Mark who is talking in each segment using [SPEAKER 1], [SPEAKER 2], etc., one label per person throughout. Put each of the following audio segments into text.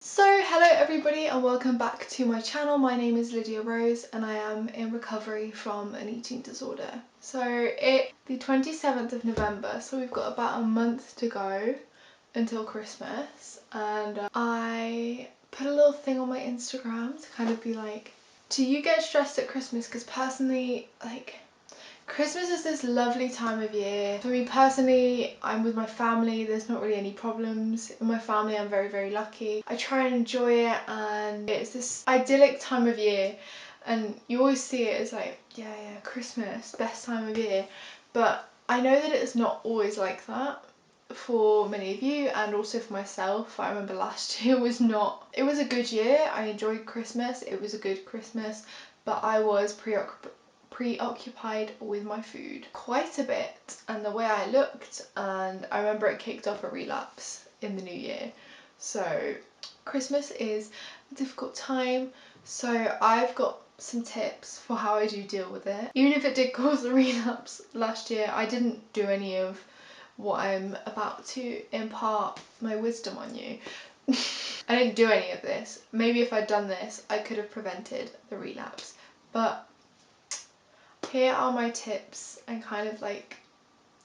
[SPEAKER 1] So hello everybody and welcome back to my channel. My name is Lydia Rose and I am in recovery from an eating disorder. So it's the 27th of November, so we've got about a month to go until Christmas, and I put a little thing on my Instagram to kind of be like, do you get stressed at Christmas? Because personally, Christmas is this lovely time of year. For me personally, I'm with my family, there's not really any problems. In my family, I'm very, very lucky. I try and enjoy it, and it's this idyllic time of year. And you always see it as like, yeah, Christmas, best time of year. But I know that it's not always like that for many of you, and also for myself. I remember last year was not, it was a good year. I enjoyed Christmas, it was a good Christmas, but I was preoccupied with my food quite a bit and the way I looked, and I remember it kicked off a relapse in the new year. So Christmas is a difficult time, so I've got some tips for how I do deal with it. Even if it did cause a relapse last year, I didn't do any of what I'm about to impart my wisdom on you. I didn't do any of this. Maybe if I'd done this, I could have prevented the relapse. But here are my tips and kind of like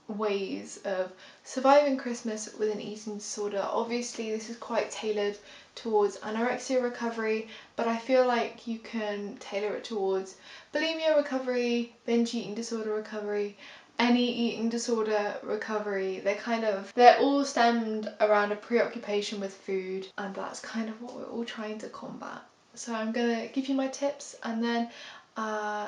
[SPEAKER 1] ways of surviving Christmas with an eating disorder. Obviously, this is quite tailored towards anorexia recovery, but I feel like you can tailor it towards bulimia recovery, binge eating disorder recovery, any eating disorder recovery. They're all stemmed around a preoccupation with food, and that's kind of what we're all trying to combat. So I'm gonna give you my tips, and then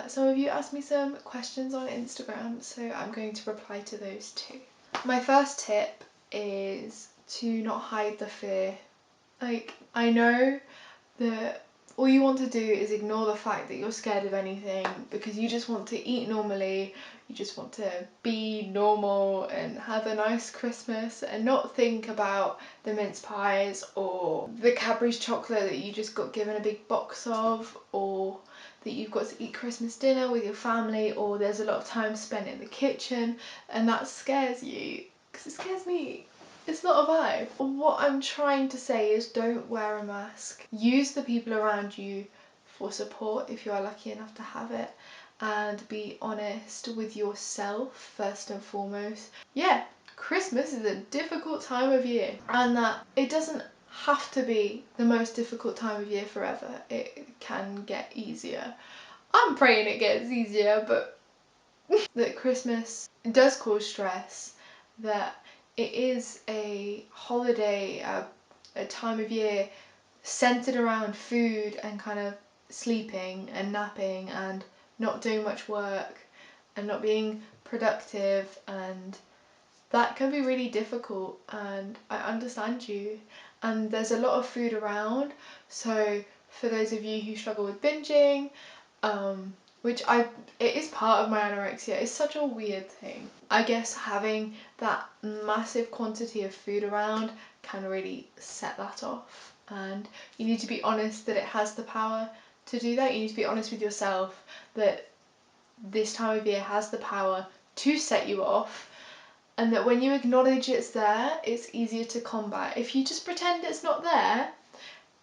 [SPEAKER 1] some of you asked me some questions on Instagram, so I'm going to reply to those too. My first tip is to not hide the fear. I know that all you want to do is ignore the fact that you're scared of anything, because you just want to eat normally, you just want to be normal and have a nice Christmas and not think about the mince pies or the Cadbury's chocolate that you just got given a big box of, or that you've got to eat Christmas dinner with your family, or there's a lot of time spent in the kitchen, and that scares you, because it scares me. It's not a vibe. What I'm trying to say is, don't wear a mask. Use the people around you for support if you are lucky enough to have it, and be honest with yourself first and foremost. Yeah, Christmas is a difficult time of year, and that it doesn't have to be the most difficult time of year forever. It can get easier. I'm praying it gets easier, but that Christmas does cause stress, that it is a holiday, a time of year centered around food and kind of sleeping and napping and not doing much work and not being productive, and that can be really difficult, and I understand you. And there's a lot of food around, so for those of you who struggle with binging, which it is part of my anorexia. It's such a weird thing. I guess having that massive quantity of food around can really set that off, and you need to be honest that it has the power to do that. You need to be honest with yourself that this time of year has the power to set you off, and that when you acknowledge it's there, it's easier to combat. If you just pretend it's not there,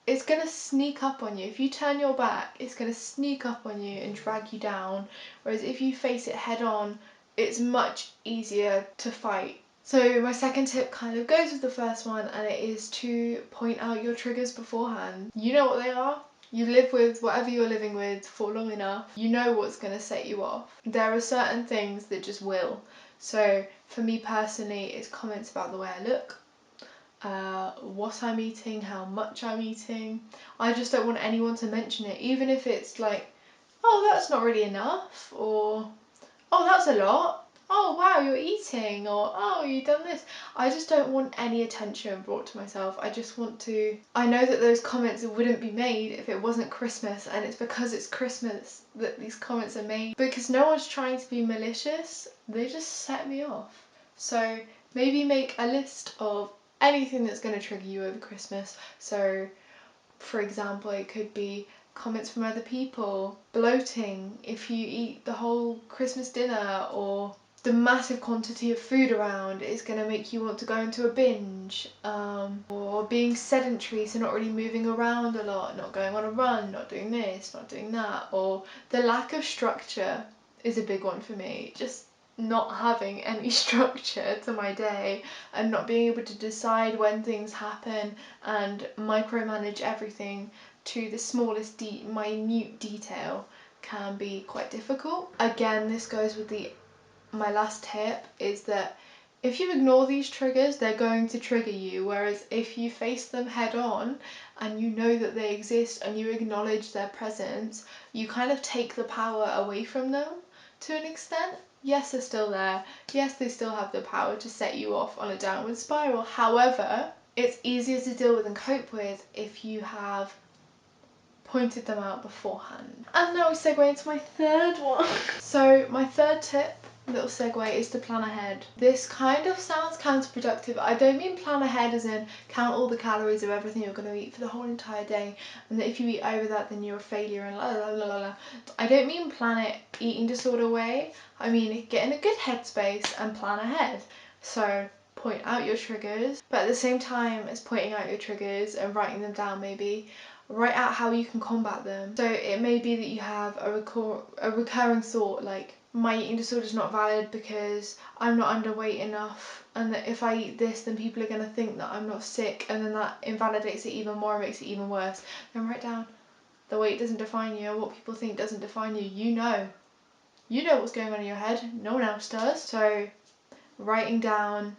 [SPEAKER 1] it's gonna sneak up on you. If you turn your back, it's gonna sneak up on you and drag you down. Whereas if you face it head on, it's much easier to fight. So my second tip kind of goes with the first one, and it is to point out your triggers beforehand. You know what they are. You live with whatever you're living with for long enough. You know what's gonna set you off. There are certain things that just will. So for me personally, it's comments about the way I look, what I'm eating, how much I'm eating. I just don't want anyone to mention it, even if it's like, oh, that's not really enough, or oh, that's a lot, oh wow, you're eating, or oh, you've done this. I just don't want any attention brought to myself. I know that those comments wouldn't be made if it wasn't Christmas, and it's because it's Christmas that these comments are made, because no one's trying to be malicious, they just set me off. So maybe make a list of anything that's going to trigger you over Christmas. So for example, it could be comments from other people, bloating if you eat the whole Christmas dinner, or the massive quantity of food around is going to make you want to go into a binge, or being sedentary, so not really moving around a lot, not going on a run, not doing this, not doing that, or the lack of structure is a big one for me. Just not having any structure to my day and not being able to decide when things happen and micromanage everything to the smallest minute detail can be quite difficult. Again, this goes with my last tip, is that if you ignore these triggers, they're going to trigger you, whereas if you face them head on and you know that they exist and you acknowledge their presence, you kind of take the power away from them to an extent. Yes, they're still there. Yes, they still have the power to set you off on a downward spiral. However, it's easier to deal with and cope with if you have pointed them out beforehand. And now we segue into my third one. So my third tip, little segue, is to plan ahead. This kind of sounds counterproductive. I don't mean plan ahead as in count all the calories of everything you're going to eat for the whole entire day, and that if you eat over that then you're a failure and la la la la la. I don't mean plan it eating disorder way. I mean get in a good headspace and plan ahead. So point out your triggers, but at the same time as pointing out your triggers and writing them down, maybe write out how you can combat them. So it may be that you have a recurring thought like, my eating disorder is not valid because I'm not underweight enough, and that if I eat this then people are going to think that I'm not sick, and then that invalidates it even more and makes it even worse. Then write down, the weight doesn't define you, what people think doesn't define you. You know what's going on in your head, no one else does. So writing down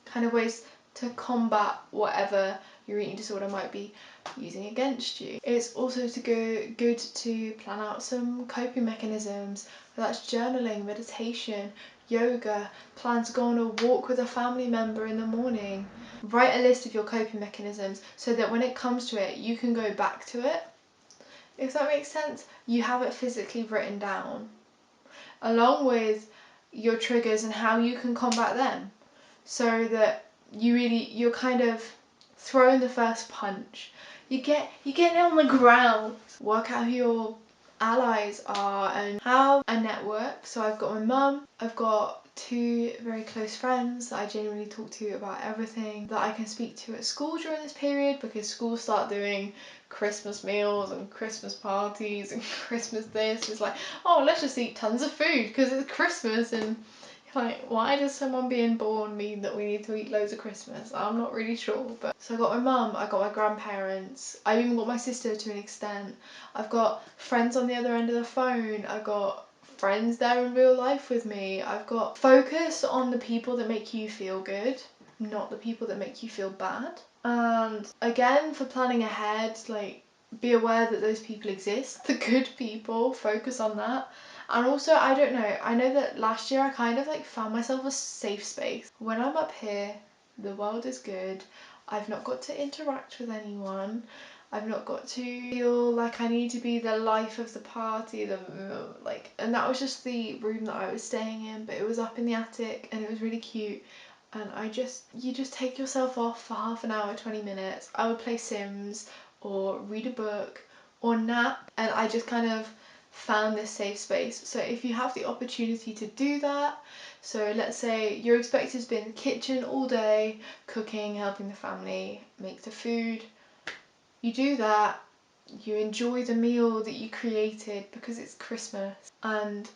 [SPEAKER 1] kind of ways to combat whatever your eating disorder might be using against you. It's also good to plan out some coping mechanisms. That's journaling, meditation, yoga, plan to go on a walk with a family member in the morning. Write a list of your coping mechanisms so that when it comes to it, you can go back to it. If that makes sense, you have it physically written down, along with your triggers and how you can combat them, so that you're kind of throwing the first punch. You get it on the ground. Work out who your allies are and have a network. So I've got my mum, I've got two very close friends that I genuinely talk to about everything, that I can speak to at school during this period, because schools start doing Christmas meals and Christmas parties and Christmas this. It's like, oh, let's just eat tons of food because it's Christmas. And like, why does someone being born mean that we need to eat loads of Christmas? I'm not really sure. But so I got my mum, I got my grandparents, I've even got my sister to an extent. I've got friends on the other end of the phone. I've got friends there in real life with me. I've got focus on the people that make you feel good, not the people that make you feel bad. And again, for planning ahead, like, be aware that those people exist, the good people, focus on that. And also, I don't know, I know that last year I kind of like found myself a safe space. When I'm up here, the world is good. I've not got to interact with anyone. I've not got to feel like I need to be the life of the party, and that was just the room that I was staying in, but it was up in the attic and it was really cute. And you just take yourself off for half an hour, 20 minutes. I would play Sims or read a book or nap, and I just kind of found this safe space. So if you have the opportunity to do that, so let's say you're expected to be in the kitchen all day, cooking, helping the family make the food, you do that, you enjoy the meal that you created because it's Christmas, and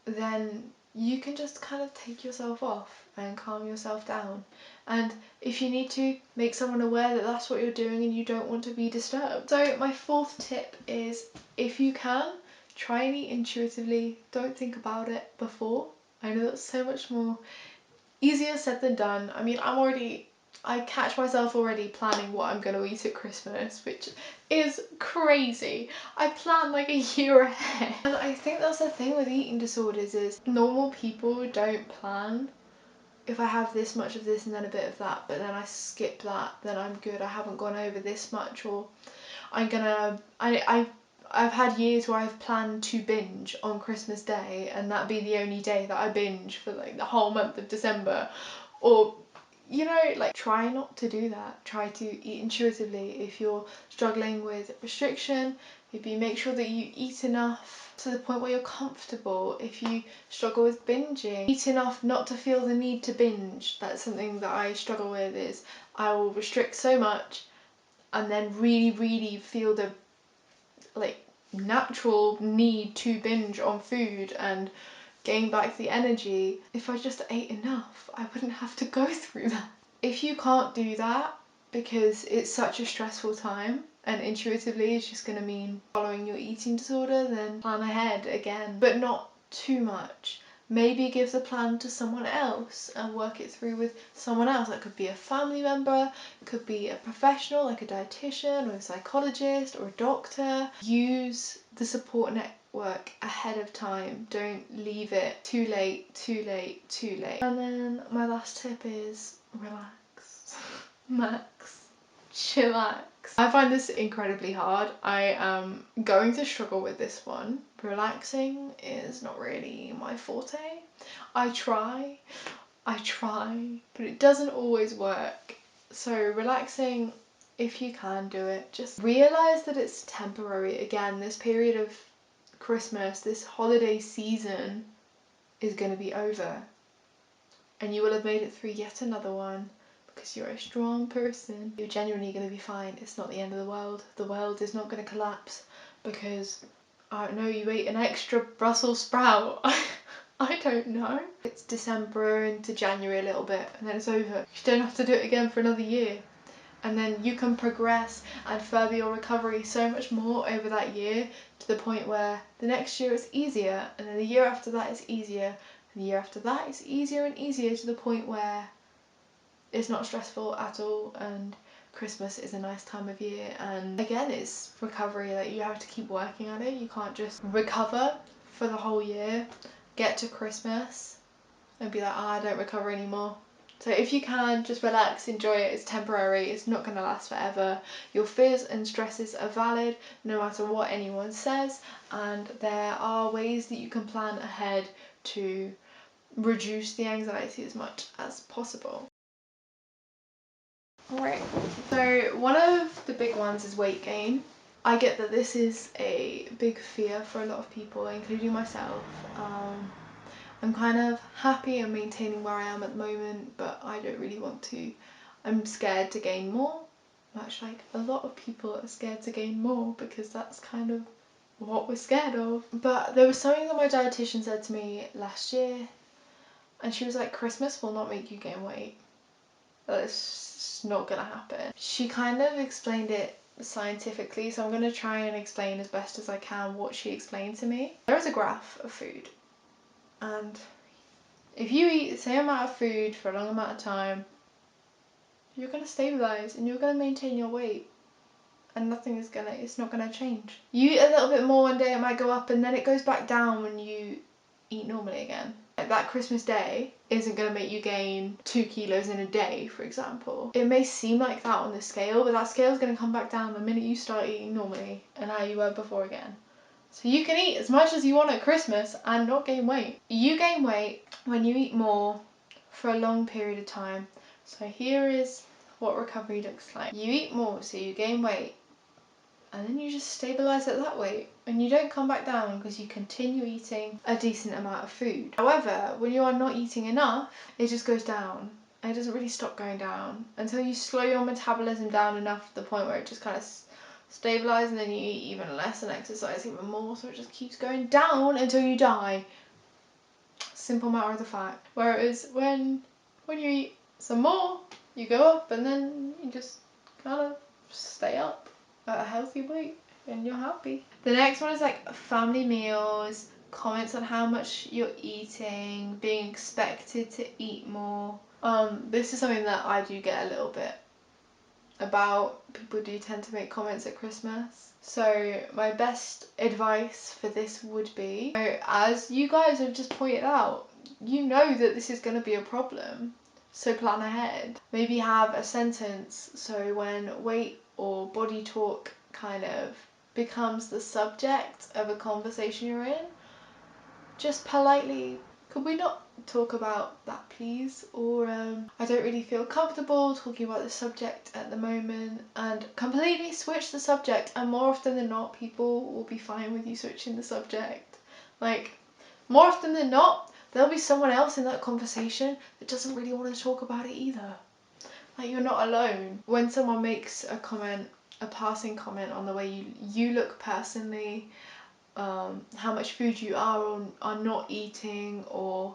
[SPEAKER 1] then you can just kind of take yourself off and calm yourself down. And if you need to, make someone aware that that's what you're doing and you don't want to be disturbed. So my fourth tip is, if you can, try and eat intuitively. Don't think about it before. I know that's so much more easier said than done. I mean, I catch myself already planning what I'm going to eat at Christmas, which is crazy. I plan like a year ahead. And I think that's the thing with eating disorders, is normal people don't plan. If I have this much of this and then a bit of that, but then I skip that, then I'm good. I haven't gone over this much, or I've had years where I've planned to binge on Christmas Day and that be the only day that I binge for like the whole month of December. Or you know, like, try not to do that. Try to eat intuitively. If you're struggling with restriction, maybe make sure that you eat enough to the point where you're comfortable. If you struggle with binging, eat enough not to feel the need to binge. That's something that I struggle with, is I will restrict so much and then really feel the, like, natural need to binge on food and gain back the energy. If I just ate enough, I wouldn't have to go through that. If you can't do that because it's such a stressful time and intuitively it's just going to mean following your eating disorder, then plan ahead again, but not too much. Maybe give the plan to someone else and work it through with someone else. That could be a family member, it could be a professional like a dietitian or a psychologist or a doctor. Use the support network ahead of time. Don't leave it too late. And then my last tip is relax. Max. Chillax. I find this incredibly hard. I am going to struggle with this one. Relaxing is not really my forte. I try, but it doesn't always work. So relaxing, if you can do it, just realize that it's temporary. Again, this period of Christmas, this holiday season is going to be over. And you will have made it through yet another one. Because you're a strong person. You're genuinely going to be fine. It's not the end of the world. The world is not going to collapse because, I don't know, you ate an extra Brussels sprout. I don't know. It's December into January a little bit and then it's over. You don't have to do it again for another year. And then you can progress and further your recovery so much more over that year, to the point where the next year is easier, and then the year after that is easier, and the year after that is easier and easier, to the point where it's not stressful at all, and Christmas is a nice time of year. And again, it's recovery. Like, you have to keep working at it. You can't just recover for the whole year, get to Christmas and be like, I don't recover anymore. So if you can, just relax, enjoy it. It's temporary. It's not going to last forever. Your fears and stresses are valid no matter what anyone says, and there are ways that you can plan ahead to reduce the anxiety as much as possible. Alright, so one of the big ones is weight gain. I get that this is a big fear for a lot of people, including myself. I'm kind of happy and maintaining where I am at the moment, but I don't really want to. I'm scared to gain more, much like a lot of people are scared to gain more, because that's kind of what we're scared of. But there was something that my dietitian said to me last year, and she was like, Christmas will not make you gain weight. That's not gonna happen. She kind of explained it scientifically, so I'm gonna try and explain as best as I can what she explained to me. There is a graph of food, and if you eat the same amount of food for a long amount of time, you're gonna stabilize and you're gonna maintain your weight, and it's not gonna change. You eat a little bit more one day, it might go up, and then it goes back down when you eat normally again. Like, that Christmas day isn't going to make you gain 2 kilos in a day, for example. It may seem like that on the scale, but that scale is going to come back down the minute you start eating normally and how you were before again. So you can eat as much as you want at Christmas and not gain weight. You gain weight when you eat more for a long period of time. So here is what recovery looks like. You eat more, so you gain weight, and then you just stabilize at that weight, and you don't come back down because you continue eating a decent amount of food. However, when you are not eating enough, it just goes down, and it doesn't really stop going down until you slow your metabolism down enough to the point where it just kind of stabilizes, and then you eat even less and exercise even more, so it just keeps going down until you die. Simple matter of the fact. Whereas when you eat some more, you go up, and then you just kind of stay up at a healthy weight and you're happy. The next one is like family meals, comments on how much you're eating, being expected to eat more. This is something that I do get a little bit about. People do tend to make comments at Christmas. So my best advice for this would be, as you guys have just pointed out, you know that this is going to be a problem. So plan ahead. Maybe have a sentence so when weight or body talk kind of becomes the subject of a conversation you're in, just politely, could we not talk about that, please, or I don't really feel comfortable talking about the subject at the moment, and completely switch the subject, and more often than not people will be fine with you switching the subject. Like, more often than not there'll be someone else in that conversation that doesn't really want to talk about it either. Like, you're not alone. When someone makes a comment, a passing comment on the way you look personally, how much food you are not eating, or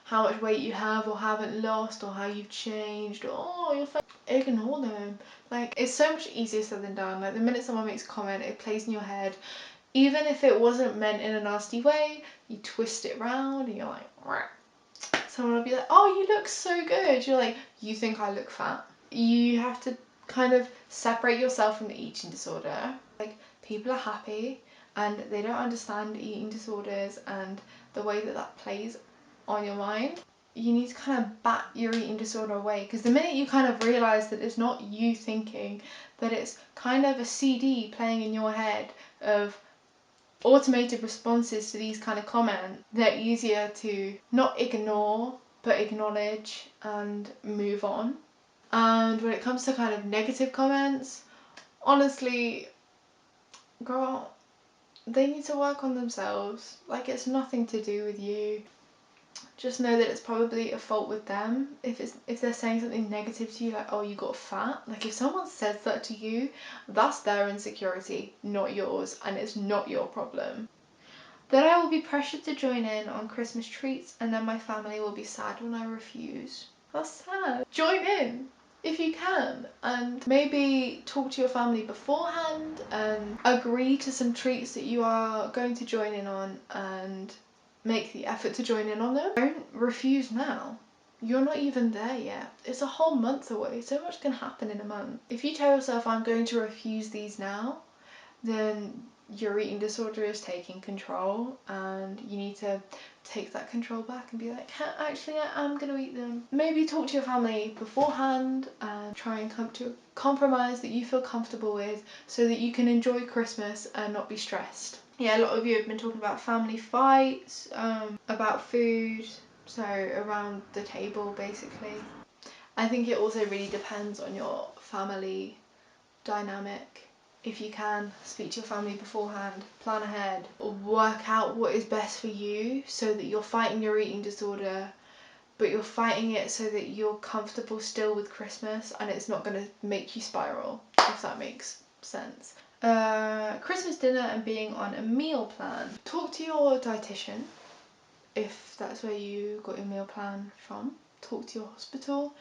[SPEAKER 1] how much weight you have or haven't lost, or how you've changed, or oh, you're fat, ignore them. Like, it's so much easier said than done. Like, the minute someone makes a comment, it plays in your head. Even if it wasn't meant in a nasty way, you twist it round and you're like, Rah. Someone will be like, oh, you look so good. You're like, you think I look fat? You have to kind of separate yourself from the eating disorder. Like, people are happy and they don't understand eating disorders and the way that that plays on your mind. You need to kind of bat your eating disorder away, because the minute you kind of realise that it's not you thinking, that it's kind of a CD playing in your head of automated responses to these kind of comments, they're easier to not ignore but acknowledge and move on. And when it comes to kind of negative comments, honestly, girl, they need to work on themselves. Like, it's nothing to do with you. Just know that it's probably a fault with them. If they're saying something negative to you, like, oh, you got fat, like, if someone says that to you, that's their insecurity, not yours, and it's not your problem. Then I will be pressured to join in on Christmas treats, and then my family will be sad when I refuse. That's sad. Join in if you can, and maybe talk to your family beforehand and agree to some treats that you are going to join in on, and make the effort to join in on them. Don't refuse now. You're not even there yet. It's a whole month away. So much can happen in a month. If you tell yourself, I'm going to refuse these now, then your eating disorder is taking control, and you need to take that control back and be like, actually, I am going to eat them. Maybe talk to your family beforehand and try and come to a compromise that you feel comfortable with, so that you can enjoy Christmas and not be stressed. Yeah, a lot of you have been talking about family fights, about food, so around the table basically. I think it also really depends on your family dynamic. If you can, speak to your family beforehand, plan ahead, work out what is best for you, so that you're fighting your eating disorder, but you're fighting it so that you're comfortable still with Christmas and it's not going to make you spiral, if that makes sense. Christmas dinner and being on a meal plan. Talk to your dietitian if that's where you got your meal plan from. Talk to your hospital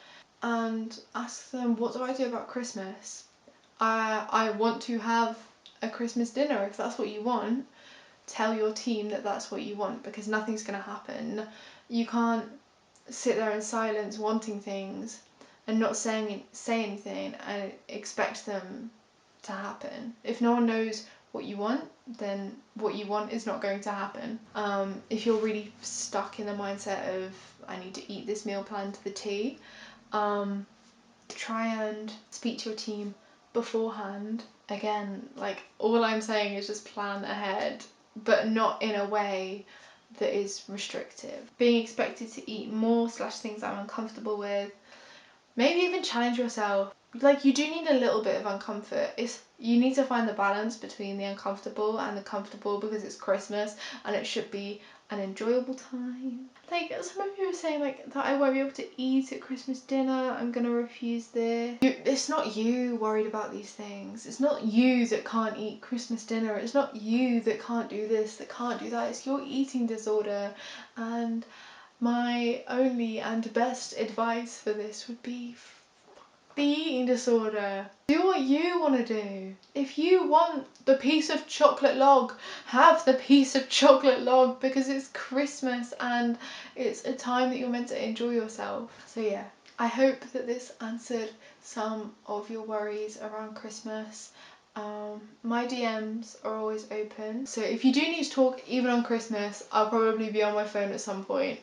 [SPEAKER 1] and ask them, what do I do about Christmas? I want to have a Christmas dinner. If that's what you want, tell your team that that's what you want, because nothing's going to happen. You can't sit there in silence wanting things and not say anything and expect them to happen. If no one knows what you want, then what you want is not going to happen. If you're really stuck in the mindset of, I need to eat this meal plan to the T, try and speak to your team beforehand. Again, like, all I'm saying is just plan ahead, but not in a way that is restrictive. Being expected to eat more / things I'm uncomfortable with. Maybe even challenge yourself. Like, you do need a little bit of uncomfort. You need to find the balance between the uncomfortable and the comfortable, because it's Christmas and it should be an enjoyable time. Like, some of you were saying, like, that I won't be able to eat at Christmas dinner, I'm gonna refuse this. It's not you worried about these things. It's not you that can't eat Christmas dinner. It's not you that can't do this, that can't do that. It's your eating disorder. And my only and best advice for this would be the eating disorder. Do what you want to do. If you want the piece of chocolate log, have the piece of chocolate log, because it's Christmas and it's a time that you're meant to enjoy yourself. So yeah, I hope that this answered some of your worries around Christmas. My DMs are always open, so if you do need to talk even on Christmas, I'll probably be on my phone at some point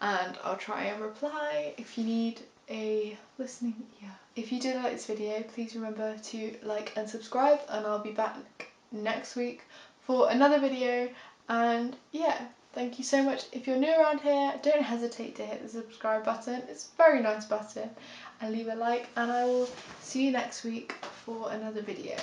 [SPEAKER 1] and I'll try and reply if you need a listening ear. If you did like this video, please remember to like and subscribe, and I'll be back next week for another video, And yeah, thank you so much. If you're new around here, don't hesitate to hit the subscribe button. It's a very nice button. And leave a like, and I will see you next week for another video.